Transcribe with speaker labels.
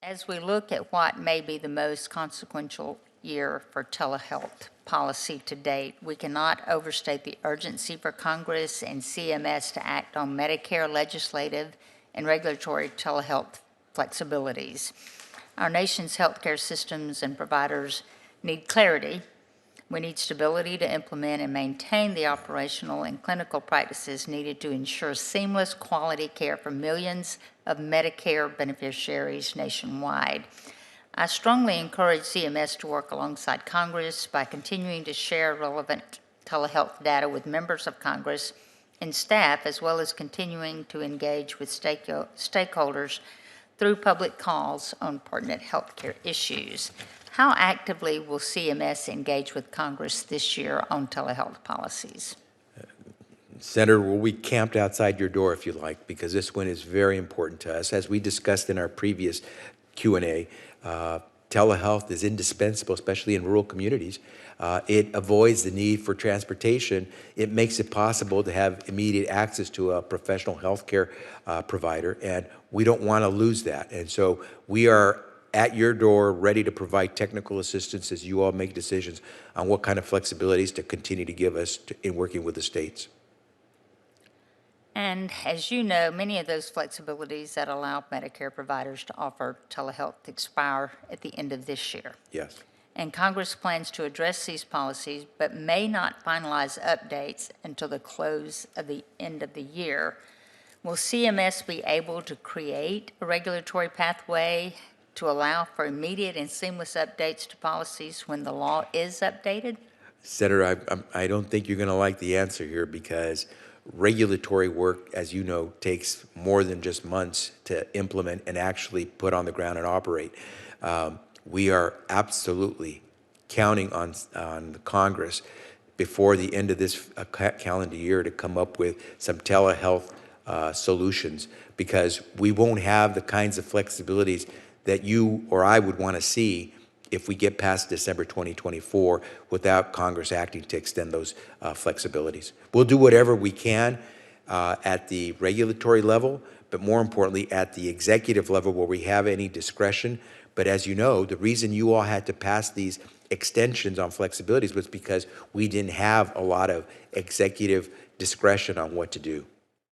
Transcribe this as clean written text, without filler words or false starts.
Speaker 1: As we look at what may be the most consequential year for telehealth policy to date, we cannot overstate the urgency for Congress and CMS to act on Medicare legislative and regulatory telehealth flexibilities. Our nation's healthcare systems and providers need clarity. We need stability to implement and maintain the operational and clinical practices needed to ensure seamless quality care for millions of Medicare beneficiaries nationwide. I strongly encourage CMS to work alongside Congress by continuing to share relevant telehealth data with members of Congress and staff, as well as continuing to engage with stakeholders through public calls on pertinent healthcare issues. How actively will CMS engage with Congress this year on telehealth policies?
Speaker 2: Senator, we'll be camped outside your door if you like, because this one is very important to us. As we discussed in our previous Q&A, telehealth is indispensable, especially in rural communities. It avoids the need for transportation. It makes it possible to have immediate access to a professional healthcare provider, and we don't want to lose that. And so we are at your door, ready to provide technical assistance as you all make decisions on what kind of flexibilities to continue to give us in working with the states.
Speaker 1: And as you know, many of those flexibilities that allow Medicare providers to offer telehealth expire at the end of this year.
Speaker 2: Yes.
Speaker 1: And Congress plans to address these policies, but may not finalize updates until the close of the end of the year. Will CMS be able to create a regulatory pathway to allow for immediate and seamless updates to policies when the law is updated?
Speaker 2: Senator, I don't think you're going to like the answer here, because regulatory work, as you know, takes more than just months to implement and actually put on the ground and operate. We are absolutely counting on the Congress before the end of this calendar year to come up with some telehealth solutions, because we won't have the kinds of flexibilities that you or I would want to see if we get past December 2024 without Congress acting to extend those flexibilities. We'll do whatever we can at the regulatory level, but more importantly at the executive level where we have any discretion. But as you know, the reason you all had to pass these extensions on flexibilities was because we didn't have a lot of executive discretion on what to do.